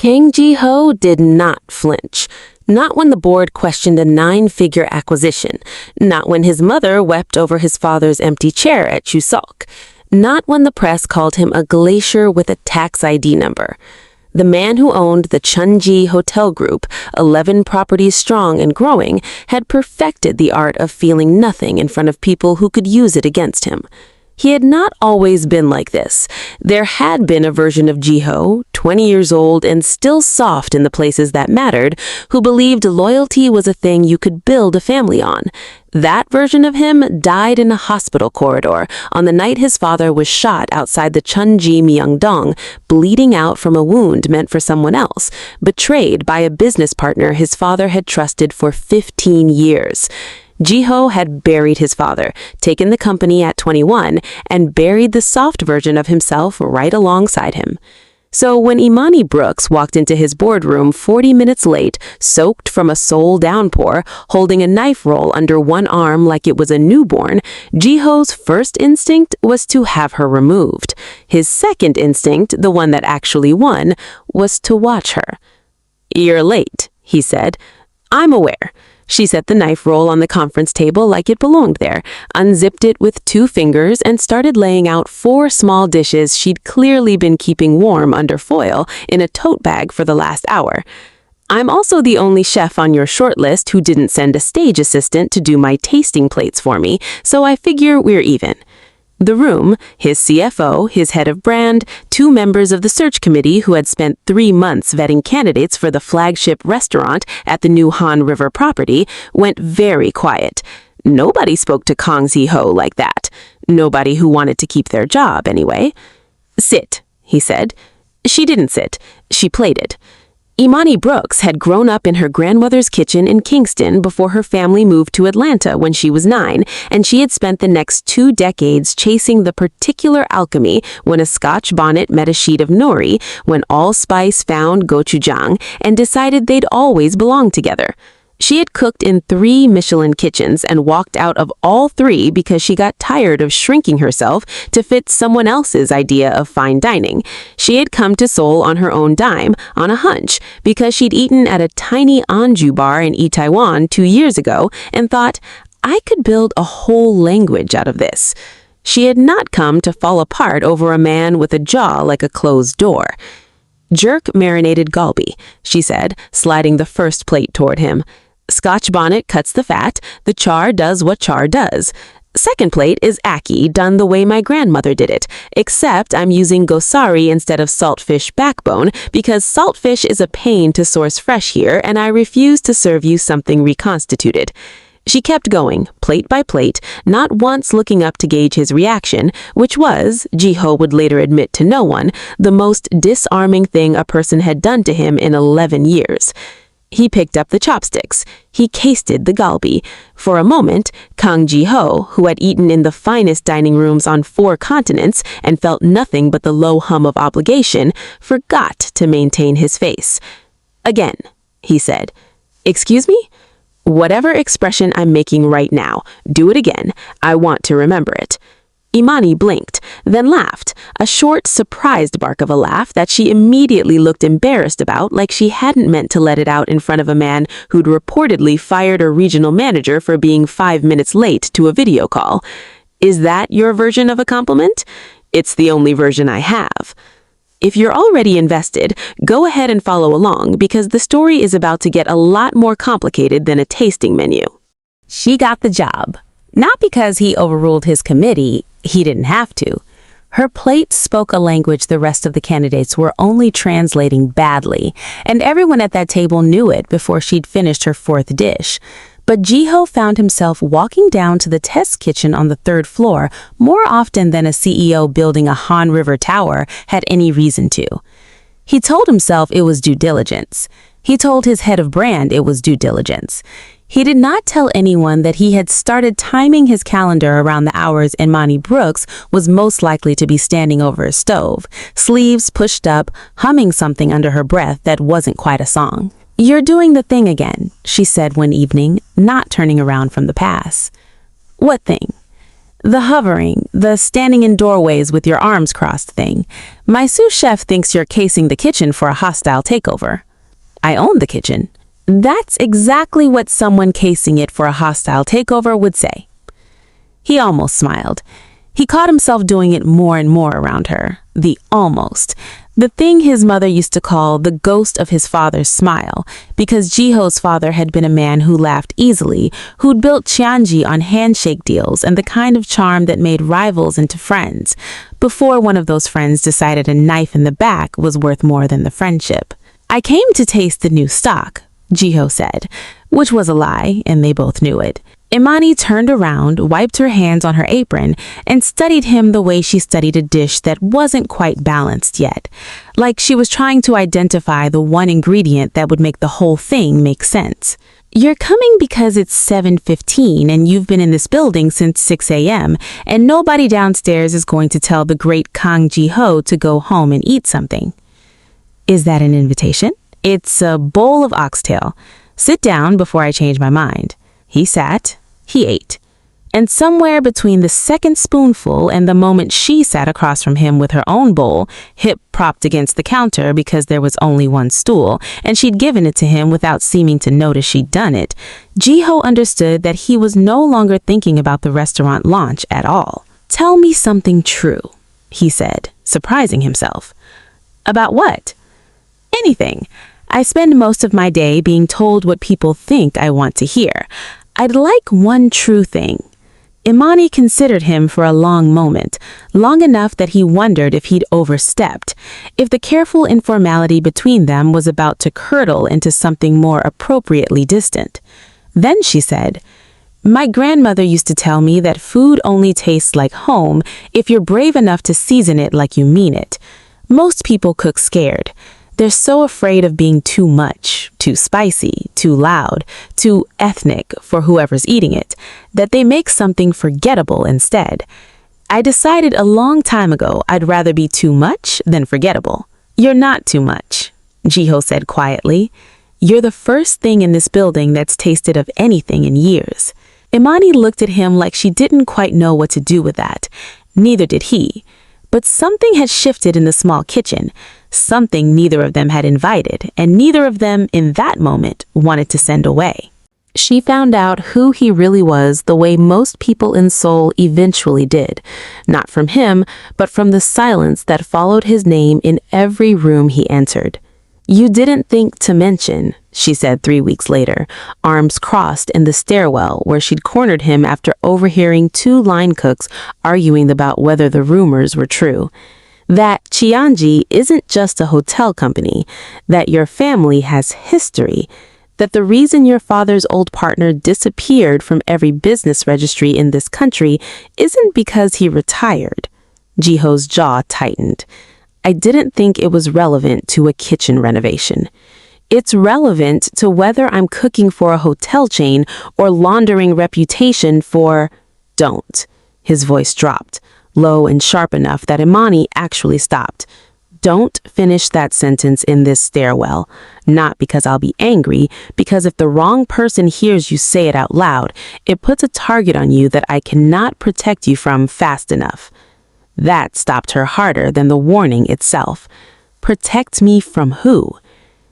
Kang Ji-ho did not flinch. Not when the board questioned a 9-figure acquisition. Not when his mother wept over his father's empty chair at Chuseok. Not when the press called him a glacier with a tax ID number. The man who owned the Chunji Hotel Group, 11 properties strong and growing, had perfected the art of feeling nothing in front of people who could use it against him. He had not always been like this. There had been a version of Ji-ho, 20 years old and still soft in the places that mattered, who believed loyalty was a thing you could build a family on. That version of him died in a hospital corridor on the night his father was shot outside the Chunji Myeongdong, bleeding out from a wound meant for someone else, betrayed by a business partner his father had trusted for 15 years. Ji-ho had buried his father, taken the company at 21, and buried the soft version of himself right alongside him. So when Imani Brooks walked into his boardroom 40 minutes late, soaked from a soul downpour, holding a knife roll under one arm like it was a newborn, Ji-ho's first instinct was to have her removed. His second instinct, the one that actually won, was to watch her. "You're late," he said. "I'm aware." She set the knife roll on the conference table like it belonged there, unzipped it with 2 fingers, and started laying out 4 small dishes she'd clearly been keeping warm under foil in a tote bag for the last hour. "I'm also the only chef on your short list who didn't send a stage assistant to do my tasting plates for me, so I figure we're even." The room, his CFO, his head of brand, 2 members of the search committee who had spent 3 months vetting candidates for the flagship restaurant at the new Han River property, went very quiet. Nobody spoke to Kang Ji-ho like that. Nobody who wanted to keep their job, anyway. "Sit," he said. She didn't sit. She plated. Imani Brooks had grown up in her grandmother's kitchen in Kingston before her family moved to Atlanta when she was 9, and she had spent the next 2 decades chasing the particular alchemy when a Scotch bonnet met a sheet of nori, when allspice found gochujang, and decided they'd always belong together. She had cooked in 3 Michelin kitchens and walked out of all 3 because she got tired of shrinking herself to fit someone else's idea of fine dining. She had come to Seoul on her own dime, on a hunch, because she'd eaten at a tiny anju bar in Itaewon 2 years ago and thought, I could build a whole language out of this. She had not come to fall apart over a man with a jaw like a closed door. "Jerk marinated galbi," she said, sliding the first plate toward him. "Scotch bonnet cuts the fat. The char does what char does. Second plate is ackee, done the way my grandmother did it, except I'm using gosari instead of saltfish backbone because saltfish is a pain to source fresh here and I refuse to serve you something reconstituted." She kept going, plate by plate, not once looking up to gauge his reaction, which was, Ji-ho would later admit to no one, the most disarming thing a person had done to him in 11 years. He picked up the chopsticks. He tasted the galbi. For a moment, Kang Ji-ho, who had eaten in the finest dining rooms on 4 continents and felt nothing but the low hum of obligation, forgot to maintain his face. "Again," he said. "Excuse me? Whatever expression I'm making right now, do it again. I want to remember it." Imani blinked, then laughed, a short, surprised bark of a laugh that she immediately looked embarrassed about, like she hadn't meant to let it out in front of a man who'd reportedly fired a regional manager for being 5 minutes late to a video call. "Is that your version of a compliment?" "It's the only version I have." If you're already invested, go ahead and follow along because the story is about to get a lot more complicated than a tasting menu. She got the job. Not because he overruled his committee, he didn't have to. Her plate spoke a language the rest of the candidates were only translating badly, and everyone at that table knew it before she'd finished her 4th dish. But Ji-ho found himself walking down to the test kitchen on the 3rd floor more often than a CEO building a Han River tower had any reason to. He told himself it was due diligence. He told his head of brand it was due diligence. He did not tell anyone that he had started timing his calendar around the hours Imani Brooks was most likely to be standing over a stove, sleeves pushed up, humming something under her breath that wasn't quite a song. "You're doing the thing again," she said one evening, not turning around from the pass. "What thing?" The hovering, the standing in doorways with your arms crossed thing. My sous chef thinks you're casing the kitchen for a hostile takeover. I own the kitchen. That's exactly what someone casing it for a hostile takeover would say. He almost smiled. He caught himself doing it more and more around her. The almost. The thing his mother used to call the ghost of his father's smile, because Ji-ho's father had been a man who laughed easily, who'd built Cheonji on handshake deals and the kind of charm that made rivals into friends, before one of those friends decided a knife in the back was worth more than the friendship. I came to taste the new stock, Ji-ho said, which was a lie, and they both knew it. Imani turned around, wiped her hands on her apron, and studied him the way she studied a dish that wasn't quite balanced yet, like she was trying to identify the one ingredient that would make the whole thing make sense. You're coming because it's 7:15 and you've been in this building since 6 a.m. and nobody downstairs is going to tell the great Kang Ji-ho to go home and eat something. Is that an invitation? It's a bowl of oxtail. Sit down before I change my mind. He sat, he ate, and somewhere between the second spoonful and the moment she sat across from him with her own bowl, hip propped against the counter because there was only one stool, and she'd given it to him without seeming to notice she'd done it, Ji-ho understood that he was no longer thinking about the restaurant launch at all. "Tell me something true," he said, surprising himself. "About what?" "Anything. I spend most of my day being told what people think I want to hear. I'd like one true thing." Imani considered him for a long moment, long enough that he wondered if he'd overstepped, if the careful informality between them was about to curdle into something more appropriately distant. Then she said, "My grandmother used to tell me that food only tastes like home if you're brave enough to season it like you mean it. Most people cook scared. They're so afraid of being too much, too spicy, too loud, too ethnic for whoever's eating it, that they make something forgettable instead. I decided a long time ago I'd rather be too much than forgettable." "You're not too much," Ji-ho said quietly. "You're the first thing in this building that's tasted of anything in years." Imani looked at him like she didn't quite know what to do with that. Neither did he. But something had shifted in the small kitchen, something neither of them had invited, and neither of them, in that moment, wanted to send away. She found out who he really was the way most people in Seoul eventually did, not from him, but from the silence that followed his name in every room he entered. "You didn't think to mention," she said 3 weeks later, arms crossed in the stairwell where she'd cornered him after overhearing 2 line cooks arguing about whether the rumors were true, "that Cheonji isn't just a hotel company, that your family has history, that the reason your father's old partner disappeared from every business registry in this country isn't because he retired." Ji-ho's jaw tightened. "I didn't think it was relevant to a kitchen renovation. It's relevant to whether I'm cooking for a hotel chain or laundering reputation for—" "Don't." His voice dropped, low and sharp enough that Imani actually stopped. "Don't finish that sentence in this stairwell. Not because I'll be angry, because if the wrong person hears you say it out loud, it puts a target on you that I cannot protect you from fast enough." That stopped her harder than the warning itself. "Protect me from who?"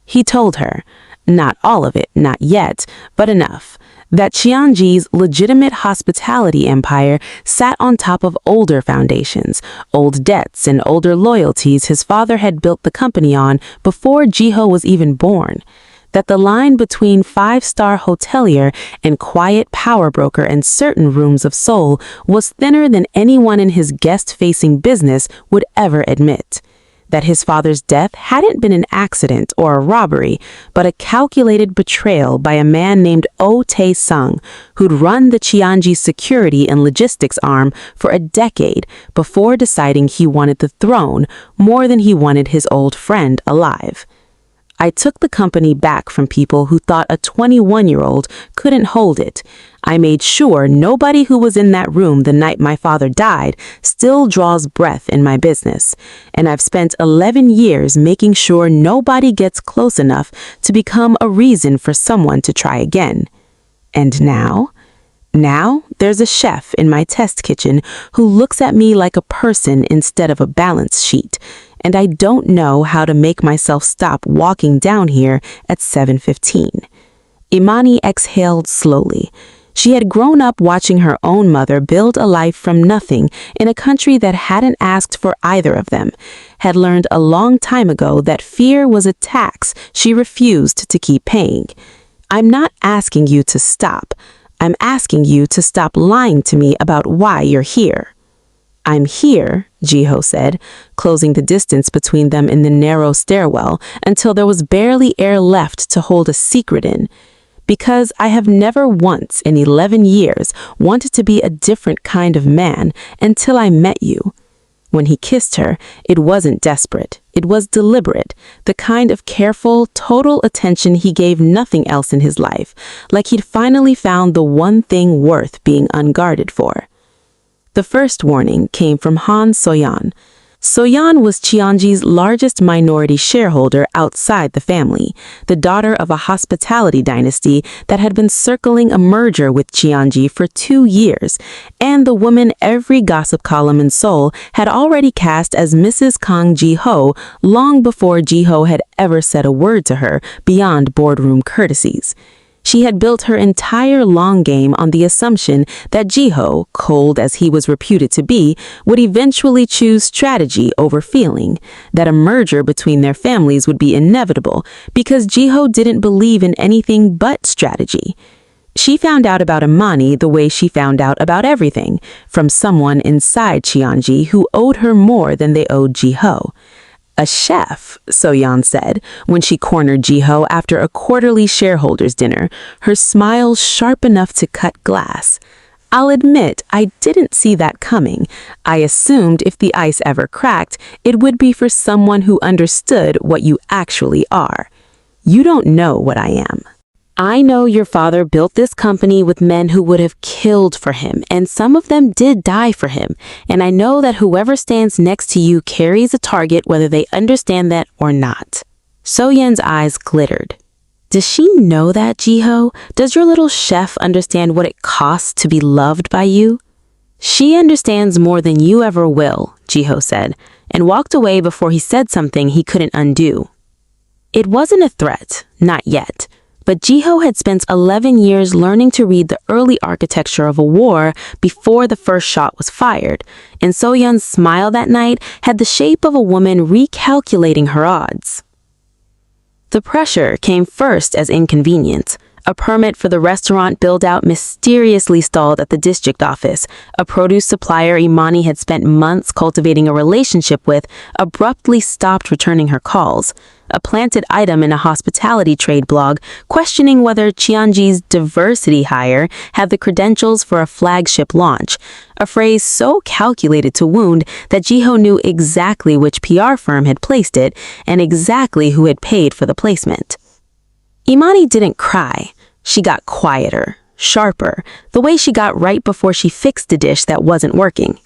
He told her, not all of it, not yet, but enough, that Cheonji's legitimate hospitality empire sat on top of older foundations, old debts and older loyalties his father had built the company on before Ji-ho was even born, that the line between 5-star hotelier and quiet power broker in certain rooms of Seoul was thinner than anyone in his guest-facing business would ever admit, that his father's death hadn't been an accident or a robbery, but a calculated betrayal by a man named Oh Tae-sung, who'd run the Cheonji security and logistics arm for a decade before deciding he wanted the throne more than he wanted his old friend alive. "I took the company back from people who thought a 21-year-old couldn't hold it. I made sure nobody who was in that room the night my father died still draws breath in my business. And I've spent 11 years making sure nobody gets close enough to become a reason for someone to try again. And now?" Now, there's a chef in my test kitchen who looks at me like a person instead of a balance sheet, and I don't know how to make myself stop walking down here at 7:15. Imani exhaled slowly. She had grown up watching her own mother build a life from nothing in a country that hadn't asked for either of them, had learned a long time ago that fear was a tax she refused to keep paying. I'm not asking you to stop. I'm asking you to stop lying to me about why you're here. I'm here, Ji-ho said, closing the distance between them in the narrow stairwell until there was barely air left to hold a secret in. Because I have never once in 11 years wanted to be a different kind of man until I met you. When he kissed her, it wasn't desperate. It was deliberate, the kind of careful, total attention he gave nothing else in his life, like he'd finally found the one thing worth being unguarded for. The first warning came from Han So-yeon. So-yeon was Cheonji's largest minority shareholder outside the family, the daughter of a hospitality dynasty that had been circling a merger with Cheonji for 2 years, and the woman every gossip column in Seoul had already cast as Mrs. Kang Ji-ho long before Ji-ho had ever said a word to her beyond boardroom courtesies. She had built her entire long game on the assumption that Ji-ho, cold as he was reputed to be, would eventually choose strategy over feeling, that a merger between their families would be inevitable because Ji-ho didn't believe in anything but strategy. She found out about Imani the way she found out about everything, from someone inside Cheonji who owed her more than they owed Ji-ho. A chef, So-yeon said, when she cornered Ji-ho after a quarterly shareholders' dinner, her smile sharp enough to cut glass. I'll admit, I didn't see that coming. I assumed if the ice ever cracked, it would be for someone who understood what you actually are. You don't know what I am. I know your father built this company with men who would have killed for him, and some of them did die for him. And I know that whoever stands next to you carries a target whether they understand that or not. So-yeon's eyes glittered. Does she know that, Ji-ho? Does your little chef understand what it costs to be loved by you? She understands more than you ever will, Ji-ho said, and walked away before he said something he couldn't undo. It wasn't a threat, not yet. But Ji-ho had spent 11 years learning to read the early architecture of a war before the first shot was fired, and So-yeon's smile that night had the shape of a woman recalculating her odds. The pressure came first as inconvenience. A permit for the restaurant build-out mysteriously stalled at the district office. A produce supplier Imani had spent months cultivating a relationship with abruptly stopped returning her calls. A planted item in a hospitality trade blog questioning whether Cheonji's diversity hire had the credentials for a flagship launch, a phrase so calculated to wound that Ji-ho knew exactly which PR firm had placed it and exactly who had paid for the placement. Imani didn't cry. She got quieter, sharper, the way she got right before she fixed a dish that wasn't working.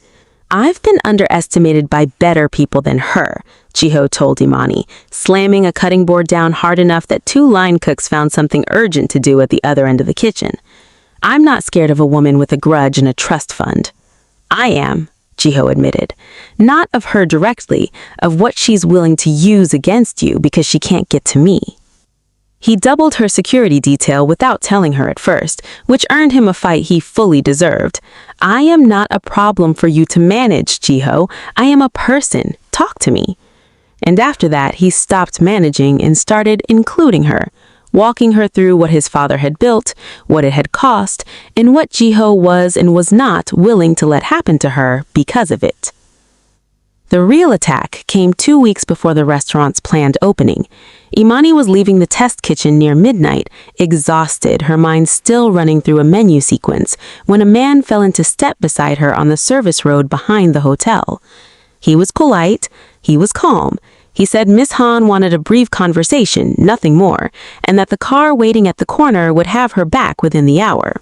I've been underestimated by better people than her, Ji-ho told Imani, slamming a cutting board down hard enough that 2 line cooks found something urgent to do at the other end of the kitchen. I'm not scared of a woman with a grudge and a trust fund. I am, Ji-ho admitted. Not of her directly, of what she's willing to use against you because she can't get to me. He doubled her security detail without telling her at first, which earned him a fight he fully deserved. I am not a problem for you to manage, Ji-ho. I am a person. Talk to me. And after that, he stopped managing and started including her, walking her through what his father had built, what it had cost, and what Ji-ho was and was not willing to let happen to her because of it. The real attack came 2 weeks before the restaurant's planned opening. Imani was leaving the test kitchen near midnight, exhausted, her mind still running through a menu sequence, when a man fell into step beside her on the service road behind the hotel. He was polite, he was calm. He said Miss Han wanted a brief conversation, nothing more, and that the car waiting at the corner would have her back within the hour.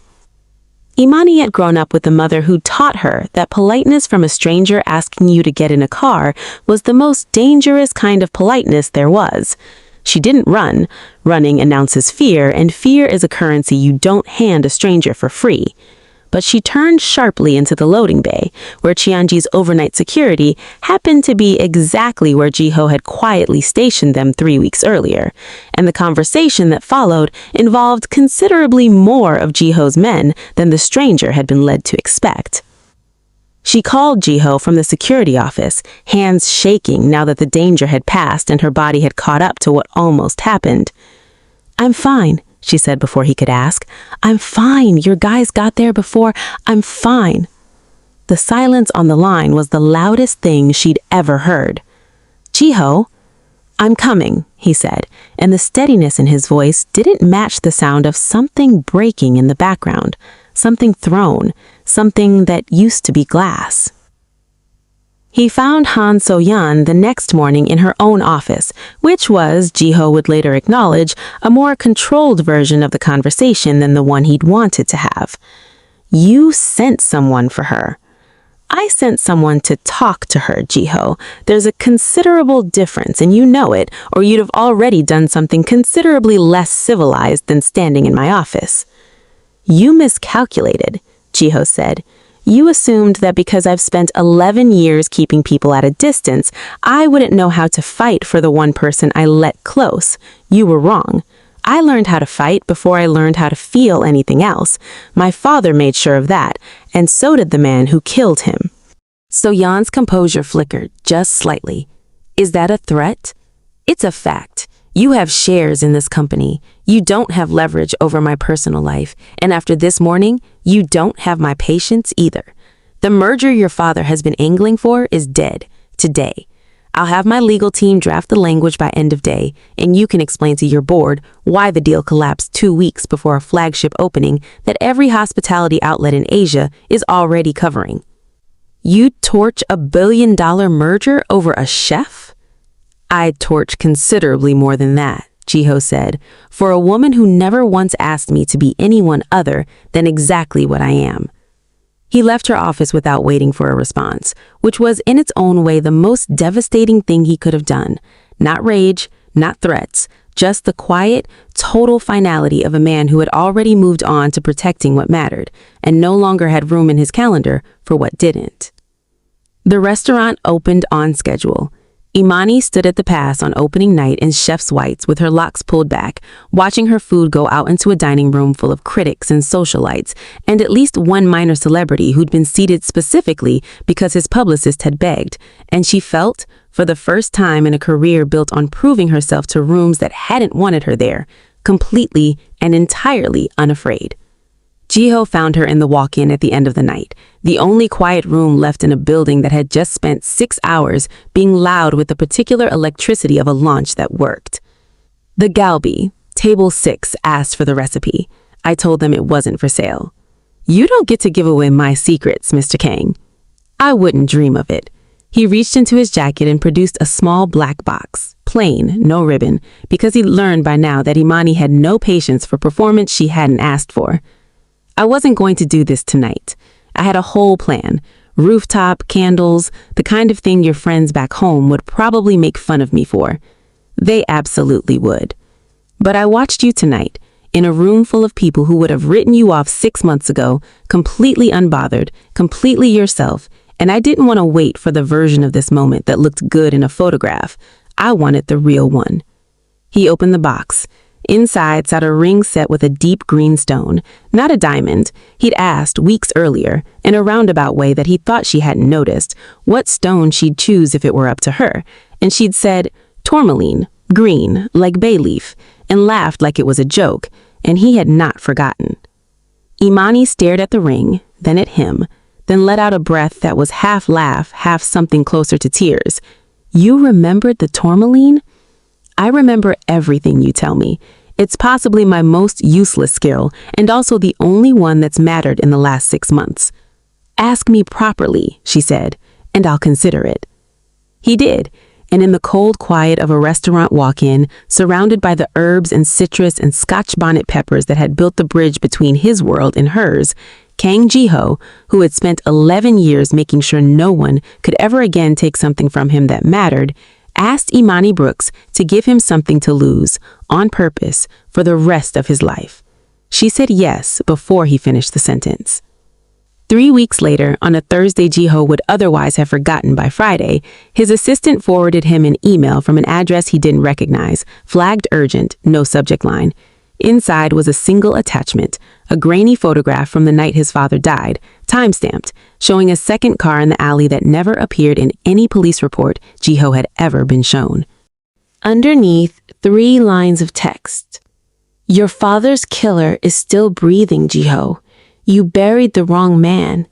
Imani had grown up with a mother who taught her that politeness from a stranger asking you to get in a car was the most dangerous kind of politeness there was. She didn't run. Running announces fear, and fear is a currency you don't hand a stranger for free. but she turned sharply into the loading bay, where Cheonji's overnight security happened to be exactly where Ji-ho had quietly stationed them 3 weeks earlier, and the conversation that followed involved considerably more of Ji-ho's men than the stranger had been led to expect. She called Ji-ho from the security office, hands shaking now that the danger had passed and her body had caught up to what almost happened. "I'm fine," she said before he could ask. "I'm fine. Your guys got there before. I'm fine." The silence on the line was the loudest thing she'd ever heard. "Ji-ho?" "I'm coming," he said, and the steadiness in his voice didn't match the sound of something breaking in the background, something thrown, something that used to be glass. He found Han So-yeon the next morning in her own office, which was, Ji-ho would later acknowledge, a more controlled version of the conversation than the one he'd wanted to have. "You sent someone for her." "I sent someone to talk to her, Ji-ho. There's a considerable difference, and you know it, or you'd have already done something considerably less civilized than standing in my office." "You miscalculated," Ji-ho said. "You assumed that because I've spent 11 years keeping people at a distance, I wouldn't know how to fight for the one person I let close. You were wrong. I learned how to fight before I learned how to feel anything else. My father made sure of that, and so did the man who killed him." So-yeon's composure flickered just slightly. "Is that a threat?" "It's a fact. You have shares in this company. You don't have leverage over my personal life. And after this morning, you don't have my patience either. The merger your father has been angling for is dead. Today. I'll have my legal team draft the language by end of day, and you can explain to your board why the deal collapsed 2 weeks before a flagship opening that every hospitality outlet in Asia is already covering. You'd torch a billion-dollar merger over a chef? "I'd torch considerably more than that," Ji-ho said, "for a woman who never once asked me to be anyone other than exactly what I am." He left her office without waiting for a response, which was in its own way the most devastating thing he could have done. Not rage, not threats, just the quiet, total finality of a man who had already moved on to protecting what mattered, and no longer had room in his calendar for what didn't. The restaurant opened on schedule. Imani stood at the pass on opening night in chef's whites with her locks pulled back, watching her food go out into a dining room full of critics and socialites, and at least one minor celebrity who'd been seated specifically because his publicist had begged, and she felt, for the first time in a career built on proving herself to rooms that hadn't wanted her there, completely and entirely unafraid. Ji-ho found her in the walk-in at the end of the night, the only quiet room left in a building that had just spent 6 hours being loud with the particular electricity of a launch that worked. "The galbi, table 6, asked for the recipe. I told them it wasn't for sale." "You don't get to give away my secrets, Mr. Kang." "I wouldn't dream of it." He reached into his jacket and produced a small black box, plain, no ribbon, because he'd learned by now that Imani had no patience for performance she hadn't asked for. "I wasn't going to do this tonight. I had a whole plan. Rooftop, candles, the kind of thing your friends back home would probably make fun of me for. They absolutely would. But I watched you tonight, in a room full of people who would have written you off 6 months ago, completely unbothered, completely yourself, and I didn't want to wait for the version of this moment that looked good in a photograph. I wanted the real one." He opened the box. Inside sat a ring set with a deep green stone, not a diamond. He'd asked weeks earlier, in a roundabout way that he thought she hadn't noticed, what stone she'd choose if it were up to her, and she'd said, "Tourmaline, green, like bay leaf," and laughed like it was a joke, and he had not forgotten. Imani stared at the ring, then at him, then let out a breath that was half laugh, half something closer to tears. "You remembered the tourmaline?" "I remember everything you tell me. It's possibly my most useless skill, and also the only one that's mattered in the last 6 months." "Ask me properly," she said, "and I'll consider it." He did, and in the cold quiet of a restaurant walk-in, surrounded by the herbs and citrus and Scotch bonnet peppers that had built the bridge between his world and hers, Kang Ji-ho, who had spent 11 years making sure no one could ever again take something from him that mattered, asked Imani Brooks to give him something to lose, on purpose, for the rest of his life. She said yes before he finished the sentence. 3 weeks later, on a Thursday Ji-ho would otherwise have forgotten by Friday, his assistant forwarded him an email from an address he didn't recognize, flagged urgent, no subject line. Inside was a single attachment, a grainy photograph from the night his father died, time-stamped, showing a second car in the alley that never appeared in any police report Ji-ho had ever been shown. Underneath, 3 lines of text. Your father's killer is still breathing, Ji-ho. You buried the wrong man.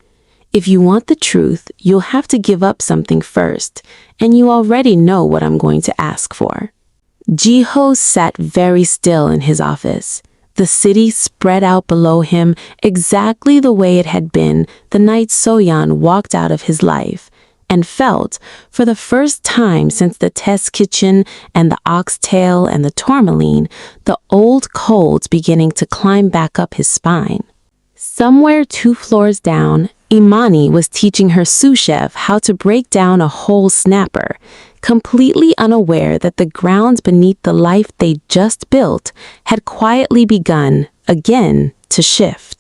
If you want the truth, you'll have to give up something first, and you already know what I'm going to ask for. Ji-ho sat very still in his office. The city spread out below him exactly the way it had been the night So-yeon walked out of his life, and felt, for the first time since the test kitchen and the oxtail and the tourmaline, the old colds beginning to climb back up his spine. Somewhere 2 floors down, Imani was teaching her sous chef how to break down a whole snapper, completely unaware that the ground beneath the life they just built had quietly begun, again, to shift.